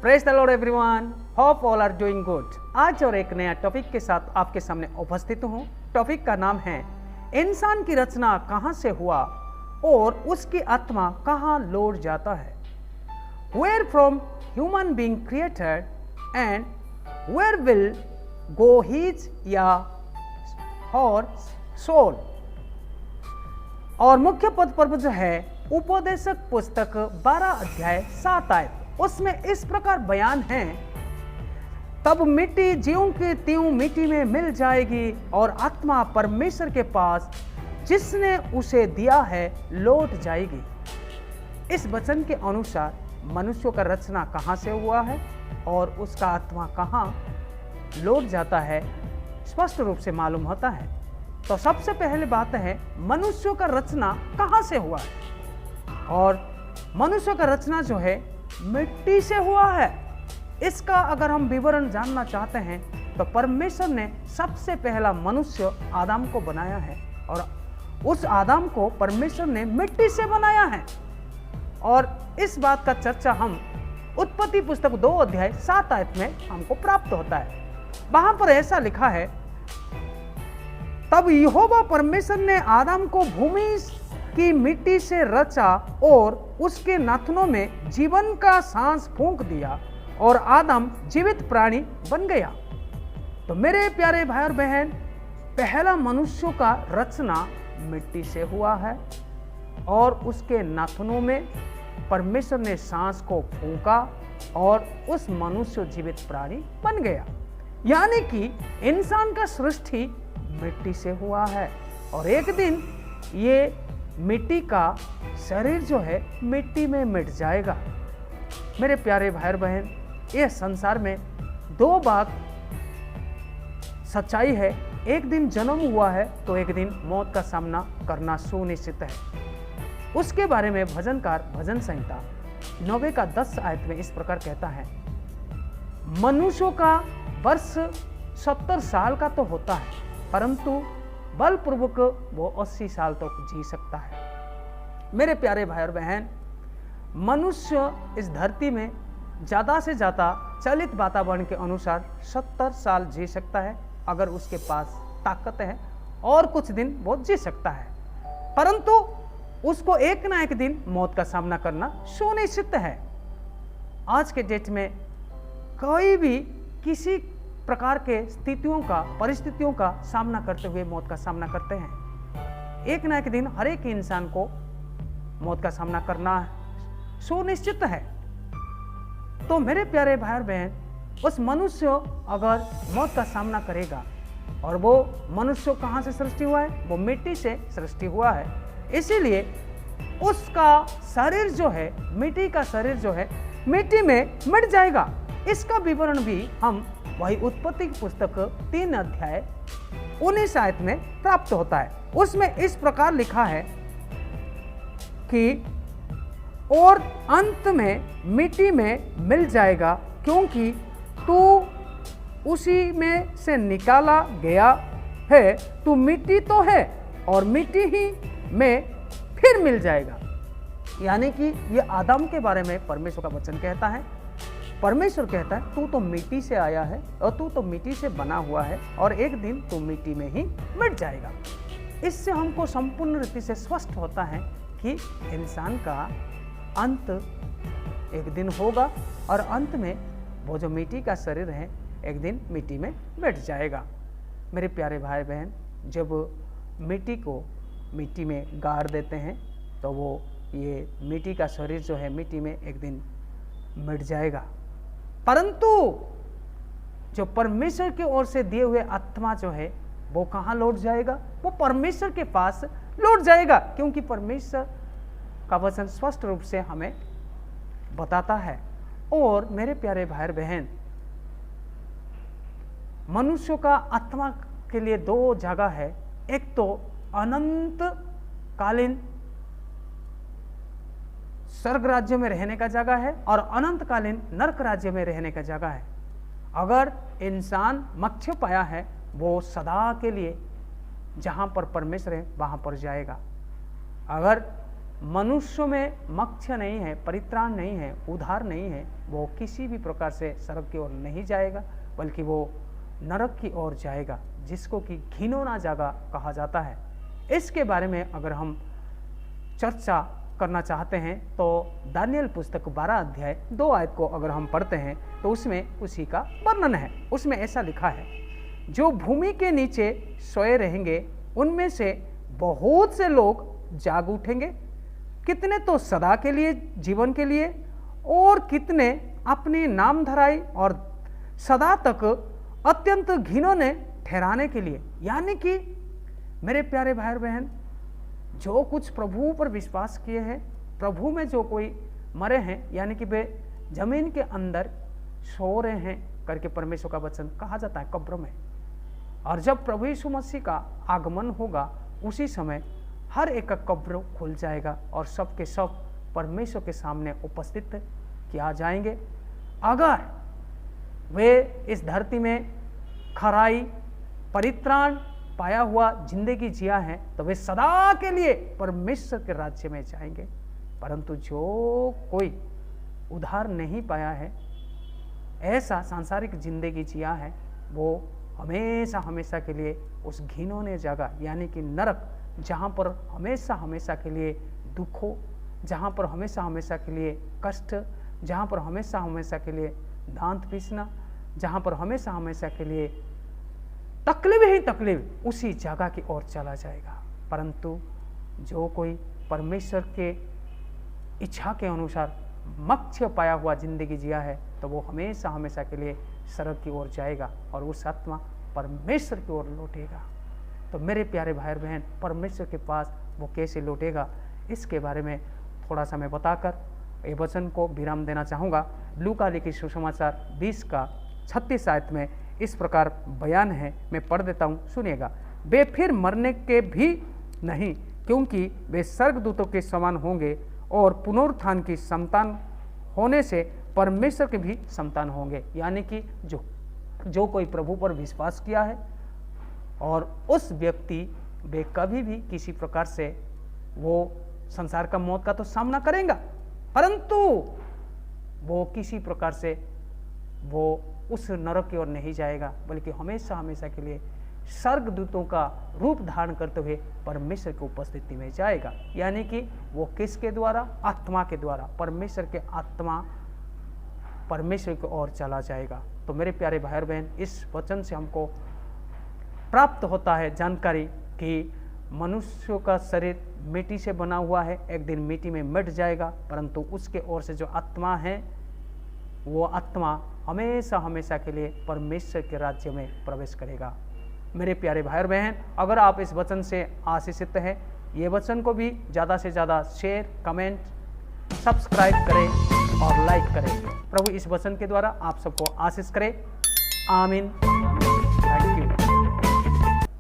Praise the lord everyone, hope all are doing good. आज और एक नया टॉपिक के साथ आपके सामने उपस्थित हूँ। टॉपिक का नाम है इंसान की रचना कहाँ से हुआ और उसकी आत्मा कहाँ लौट जाता है। Where from human being created and where will go his या हर सोल। और मुख्य पद पर जो है उपदेशक पुस्तक 12 अध्याय 7 आयत, उसमें इस प्रकार बयान है, तब मिट्टी ज्यों की त्यों मिट्टी में मिल जाएगी और आत्मा परमेश्वर के पास जिसने उसे दिया है लौट जाएगी। इस वचन के अनुसार मनुष्य का रचना कहाँ से हुआ है और उसका आत्मा कहाँ लौट जाता है स्पष्ट रूप से मालूम होता है। तो सबसे पहले बात है मनुष्य का रचना कहाँ से हुआ है, और मनुष्य का रचना जो है मिट्टी से हुआ है। इसका अगर हम विवरण जानना चाहते हैं तो परमेश्वर ने सबसे पहला मनुष्य आदम को बनाया है और उस आदम को परमेश्वर ने मिट्टी से बनाया है। और इस बात का चर्चा हम उत्पत्ति पुस्तक 2 अध्याय 7 आयत में हमको प्राप्त होता है। वहां पर ऐसा लिखा है, तब यहोवा परमेश्वर ने आदम को भूमि की मिट्टी से रचा और उसके नाथनों में जीवन का सांस फूंक दिया और आदम जीवित प्राणी बन गया। तो मेरे प्यारे भाई और बहन, पहला मनुष्य का रचना मिट्टी से हुआ है और उसके नाथनों में परमेश्वर ने सांस को फूंका और उस मनुष्य जीवित प्राणी बन गया। यानी कि इंसान का सृष्टि मिट्टी से हुआ है और एक दिन ये मिट्टी का शरीर जो है मिट्टी में मिट जाएगा। मेरे प्यारे भाई बहन, ये संसार में दो बात सच्चाई है, एक दिन जन्म हुआ है तो एक दिन मौत का सामना करना सुनिश्चित है। उसके बारे में भजनकार भजन संहिता 9 का 10 आयत में इस प्रकार कहता है, मनुष्यों का वर्ष 70 साल का तो होता है परंतु बलपूर्वक वो 80 साल तक जी सकता है। मेरे प्यारे भाई और बहन, मनुष्य इस धरती में ज्यादा से ज्यादा चलित वातावरण के अनुसार 70 साल जी सकता है अगर उसके पास ताकत है, और कुछ दिन वो जी सकता है, परंतु उसको एक ना एक दिन मौत का सामना करना सुनिश्चित है। आज के डेट में कोई भी किसी प्रकार के स्थितियों का परिस्थितियों का सामना करते हुए मौत का सामना करते हैं। एक ना एक दिन हर एक इंसान को मौत का सामना करना सुनिश्चित है। तो मेरे प्यारे भाई और बहन, उस मनुष्य अगर मौत का सामना करेगा, और वो मनुष्य कहाँ से सृष्टि हुआ है, वो मिट्टी से सृष्टि हुआ है, इसीलिए उसका शरीर जो है मिट्टी का शरीर जो है मिट्टी में मिट जाएगा। इसका विवरण भी हम वही उत्पत्ति की पुस्तक 3 अध्याय 19 आयत में प्राप्त होता है। उसमें इस प्रकार लिखा है कि और अंत में मिट्टी में मिल जाएगा क्योंकि तू उसी में से निकाला गया है, तू मिट्टी तो है और मिट्टी ही में फिर मिल जाएगा। यानी कि ये आदम के बारे में परमेश्वर का वचन कहता है। परमेश्वर कहता है, तू तो मिट्टी से आया है और तू तो मिट्टी से बना हुआ है और एक दिन तू मिट्टी में ही मिट जाएगा। इससे हमको संपूर्ण रीति से स्पष्ट होता है कि इंसान का अंत एक दिन होगा और अंत में वो जो मिट्टी का शरीर है एक दिन मिट्टी में मिट जाएगा। मेरे प्यारे भाई बहन, जब मिट्टी को मिट्टी में गाड़ देते हैं तो वो ये मिट्टी का शरीर जो है मिट्टी में एक दिन मिट जाएगा, परंतु जो परमेश्वर की ओर से दिए हुए आत्मा जो है वो कहाँ लौट जाएगा, वो परमेश्वर के पास लौट जाएगा, क्योंकि परमेश्वर का वचन स्पष्ट रूप से हमें बताता है। और मेरे प्यारे भाई बहन, मनुष्य का आत्मा के लिए 2 जगह है, एक तो अनंत कालीन स्वर्ग राज्य में रहने का जगह है और अनंत कालीन नरक राज्य में रहने का जगह है। अगर इंसान मोक्ष पाया है वो सदा के लिए जहां पर परमेश्वर है वहां पर जाएगा। अगर मनुष्यों में मोक्ष नहीं है, परित्राण नहीं है, उद्धार नहीं है, वो किसी भी प्रकार से स्वर्ग की ओर नहीं जाएगा, बल्कि वो नरक की ओर जाएगा, जिसको कि घिनौना जगह कहा जाता है। इसके बारे में अगर हम चर्चा करना चाहते हैं तो दानियल पुस्तक 12 अध्याय 2 आयत को अगर हम पढ़ते हैं तो उसमें उसी का वर्णन है। उसमें ऐसा लिखा है, जो भूमि के नीचे सोए रहेंगे उनमें से बहुत से लोग जाग उठेंगे, कितने तो सदा के लिए, जीवन के लिए, और कितने अपनी नामधराई और सदा तक अत्यंत घिनौने ठहराने के लिए। यानी कि मेरे प्यारे भाई बहन, जो कुछ प्रभु पर विश्वास किए हैं, प्रभु में जो कोई मरे हैं, यानी कि वे जमीन के अंदर सो रहे हैं करके परमेश्वर का वचन कहा जाता है, कब्र में। और जब प्रभु यीशु मसीह का आगमन होगा उसी समय हर एक का कब्र खुल जाएगा और सब के सब परमेश्वर के सामने उपस्थित किया जाएंगे। अगर वे इस धरती में खराई, परित्राण पाया हुआ जिंदगी जिया है तो वे सदा के लिए परमेश्वर के राज्य में जाएंगे। परंतु जो कोई उद्धार नहीं पाया है, ऐसा सांसारिक जिंदगी जिया है, वो हमेशा हमेशा के लिए उस घिनौने जगह यानी कि नरक, जहाँ पर हमेशा हमेशा के लिए दुख हो, जहाँ पर हमेशा हमेशा के लिए कष्ट, जहाँ पर हमेशा हमेशा के लिए दांत पीसना, जहाँ पर हमेशा हमेशा के लिए तकलीफ ही तकलीफ, उसी जगह की ओर चला जाएगा। परंतु जो कोई परमेश्वर के इच्छा के अनुसार मोक्ष पाया हुआ जिंदगी जिया है तो वो हमेशा हमेशा के लिए स्वर्ग की ओर जाएगा और उस आत्मा परमेश्वर की ओर लौटेगा। तो मेरे प्यारे भाई बहन, परमेश्वर के पास वो कैसे लौटेगा, इसके बारे में थोड़ा सा मैं बताकर ये वचन को विराम देना चाहूँगा। लूका लिखित सुसमाचार 20 का 36 आयत में इस प्रकार बयान है, मैं पढ़ देता हूँ, सुनिएगा। वे फिर मरने के भी नहीं, क्योंकि वे स्वर्गदूतों के समान होंगे और पुनरुत्थान की संतान होने से परमेश्वर के भी संतान होंगे। यानी कि जो कोई प्रभु पर विश्वास किया है और उस व्यक्ति वे कभी भी किसी प्रकार से वो संसार का मौत का तो सामना करेगा, परंतु वो किसी प्रकार से वो उस नरक की ओर नहीं जाएगा, बल्कि हमेशा हमेशा के लिए स्वर्गदूतों का रूप धारण करते हुए परमेश्वर की उपस्थिति में जाएगा। यानी कि वो किसके द्वारा? आत्मा के द्वारा, परमेश्वर के आत्मा परमेश्वर की ओर चला जाएगा। तो मेरे प्यारे भाई बहन, इस वचन से हमको प्राप्त होता है जानकारी कि मनुष्य का शरीर मिट्टी से बना हुआ है, एक दिन मिट्टी में मिट जाएगा, परंतु उसके ओर से जो आत्मा है वो आत्मा हमेशा हमेशा के लिए परमेश्वर के राज्य में प्रवेश करेगा। मेरे प्यारे भाई और बहन, अगर आप इस वचन से आशीषित हैं, ये वचन को भी ज़्यादा से ज़्यादा शेयर, कमेंट, सब्सक्राइब करें और लाइक करें। प्रभु इस वचन के द्वारा आप सबको आशीष करे। आमीन।